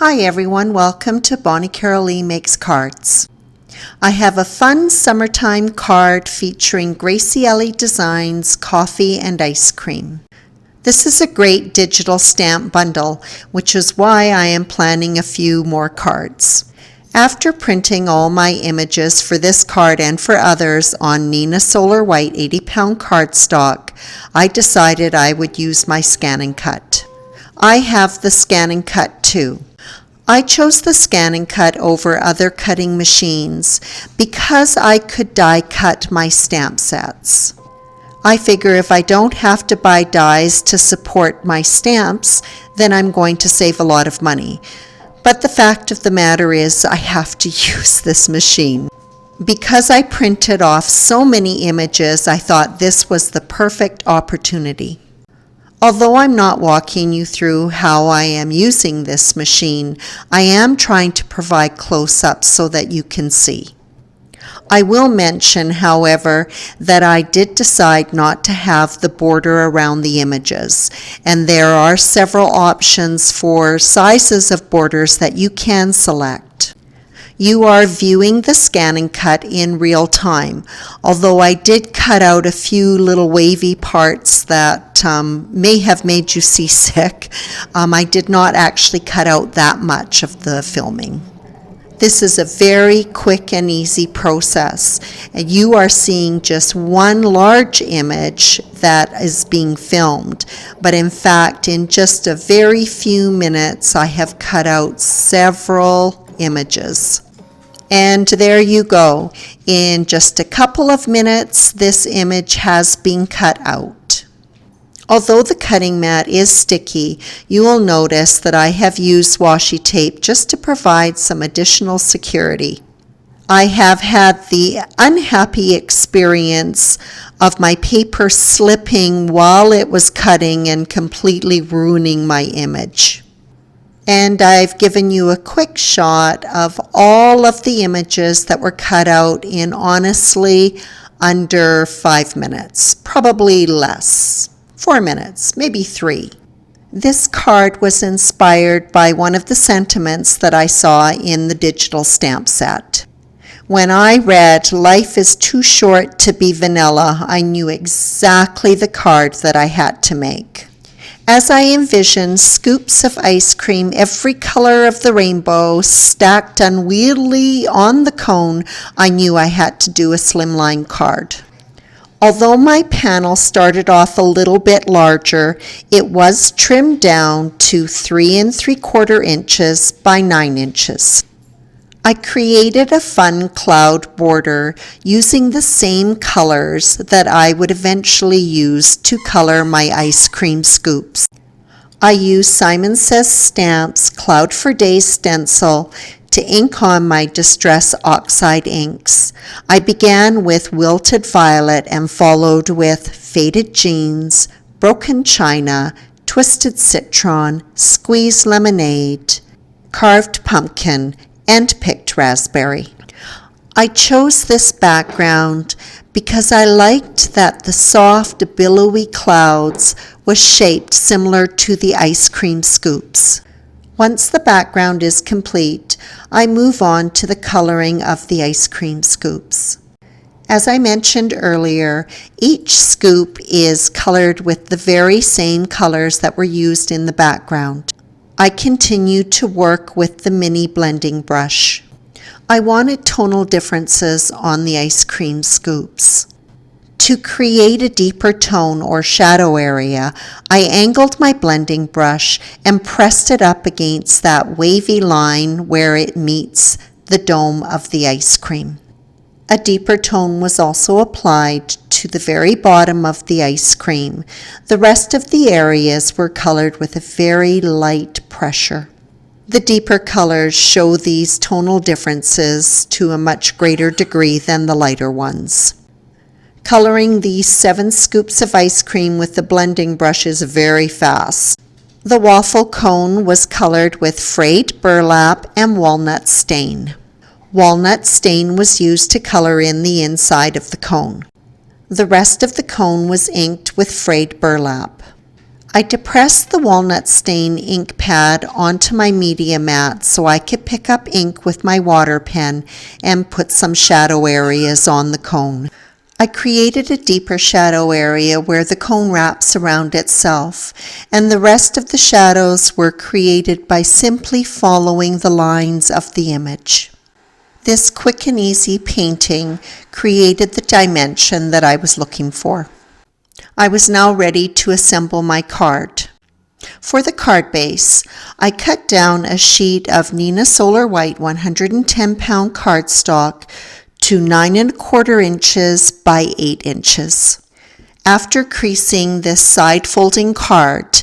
Hi everyone, welcome to Bonnie Graciellie Makes Cards. I have a fun summertime card featuring Graciellie Designs Coffee and Ice Cream. This is a great digital stamp bundle, which is why I am planning a few more cards. After printing all my images for this card and for others on Neenah Solar White 80-pound cardstock, I decided I would use my Scan and Cut. I have the Scan and Cut too. I chose the Scan and Cut over other cutting machines because I could die cut my stamp sets. I figure if I don't have to buy dies to support my stamps, then I'm going to save a lot of money. But the fact of the matter is I have to use this machine. Because I printed off so many images, I thought this was the perfect opportunity. Although I'm not walking you through how I am using this machine, I am trying to provide close-ups so that you can see. I will mention, however, that I did decide not to have the border around the images, and there are several options for sizes of borders that you can select. You are viewing the Scan and Cut in real time, although I did cut out a few little wavy parts that may have made you seasick. I did not actually cut out that much of the filming. This is a very quick and easy process, and you are seeing just one large image that is being filmed, but in fact in just a very few minutes I have cut out several images. And there you go. In just a couple of minutes, this image has been cut out. Although the cutting mat is sticky, you will notice that I have used washi tape just to provide some additional security. I have had the unhappy experience of my paper slipping while it was cutting and completely ruining my image. And I've given you a quick shot of all of the images that were cut out in honestly under 5 minutes, probably less, 4 minutes, maybe 3. This card was inspired by one of the sentiments that I saw in the digital stamp set. When I read, "Life is too short to be vanilla," I knew exactly the card that I had to make. As I envisioned scoops of ice cream, every color of the rainbow, stacked unwieldily on the cone, I knew I had to do a slimline card. Although my panel started off a little bit larger, it was trimmed down to 3 3/4 inches by 9 inches. I created a fun cloud border using the same colors that I would eventually use to color my ice cream scoops. I used Simon Says Stamps Cloud for Days stencil to ink on my Distress Oxide inks. I began with Wilted Violet and followed with Faded Jeans, Broken China, Twisted Citron, Squeezed Lemonade, Carved Pumpkin, and picked raspberry. I chose this background because I liked that the soft, billowy clouds was shaped similar to the ice cream scoops. Once the background is complete, I move on to the coloring of the ice cream scoops. As I mentioned earlier, each scoop is colored with the very same colors that were used in the background. I continued to work with the mini blending brush. I wanted tonal differences on the ice cream scoops. To create a deeper tone or shadow area, I angled my blending brush and pressed it up against that wavy line where it meets the dome of the ice cream. A deeper tone was also applied to the very bottom of the ice cream. The rest of the areas were colored with a very light pressure. The deeper colors show these tonal differences to a much greater degree than the lighter ones. Coloring these 7 scoops of ice cream with the blending brush is very fast. The waffle cone was colored with frayed burlap and walnut stain. Walnut stain was used to color in the inside of the cone. The rest of the cone was inked with frayed burlap. I depressed the walnut stain ink pad onto my media mat so I could pick up ink with my water pen and put some shadow areas on the cone. I created a deeper shadow area where the cone wraps around itself, and the rest of the shadows were created by simply following the lines of the image. This quick and easy painting created the dimension that I was looking for. I was now ready to assemble my card. For the card base, I cut down a sheet of Neenah Solar White 110-pound cardstock to 9 1/4 inches by 8 inches. After creasing this side folding card,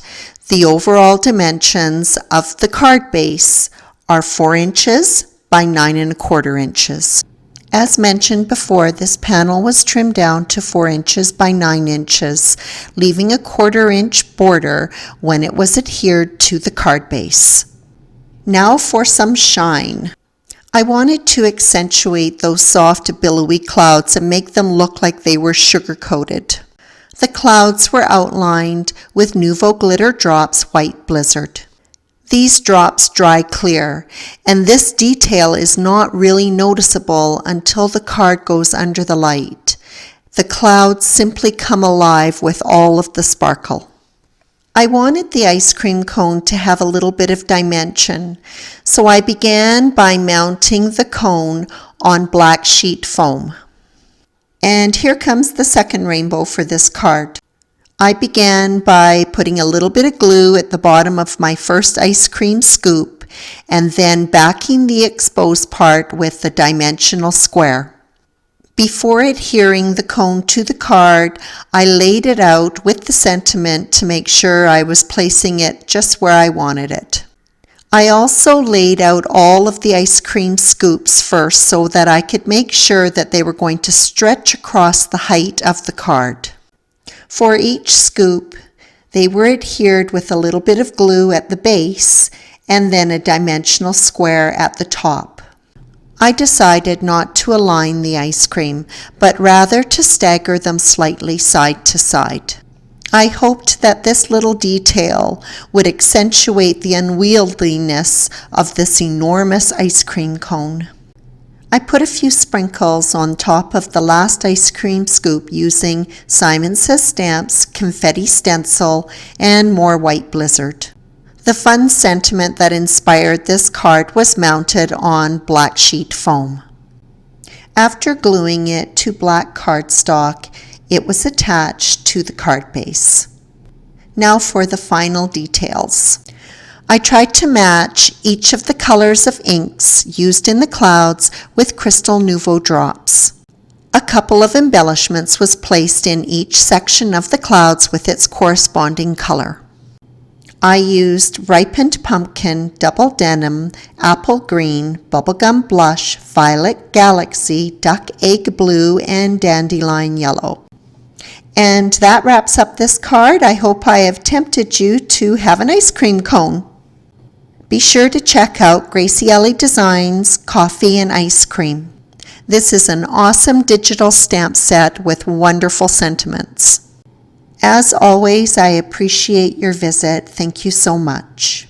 the overall dimensions of the card base are 4 inches by 9 1/4 inches. As mentioned before, this panel was trimmed down to 4 inches by 9 inches, leaving a 1/4 inch border when it was adhered to the card base. Now for some shine. I wanted to accentuate those soft, billowy clouds and make them look like they were sugar-coated. The clouds were outlined with Nuvo Glitter Drops White Blizzard. These drops dry clear, and this detail is not really noticeable until the card goes under the light. The clouds simply come alive with all of the sparkle. I wanted the ice cream cone to have a little bit of dimension, so I began by mounting the cone on black sheet foam. And here comes the second rainbow for this card. I began by putting a little bit of glue at the bottom of my first ice cream scoop and then backing the exposed part with the dimensional square. Before adhering the cone to the card, I laid it out with the sentiment to make sure I was placing it just where I wanted it. I also laid out all of the ice cream scoops first so that I could make sure that they were going to stretch across the height of the card. For each scoop, they were adhered with a little bit of glue at the base and then a dimensional square at the top. I decided not to align the ice cream, but rather to stagger them slightly side to side. I hoped that this little detail would accentuate the unwieldiness of this enormous ice cream cone. I put a few sprinkles on top of the last ice cream scoop using Simon Says Stamps, confetti stencil, and more White Blizzard. The fun sentiment that inspired this card was mounted on black sheet foam. After gluing it to black cardstock, it was attached to the card base. Now for the final details. I tried to match each of the colors of inks used in the clouds with Crystal Nuvo drops. A couple of embellishments was placed in each section of the clouds with its corresponding color. I used ripened pumpkin, double denim, apple green, bubblegum blush, violet galaxy, duck egg blue, and dandelion yellow. And that wraps up this card. I hope I have tempted you to have an ice cream cone. Be sure to check out Graciellie Designs Coffee and Ice Cream. This is an awesome digital stamp set with wonderful sentiments. As always, I appreciate your visit. Thank you so much.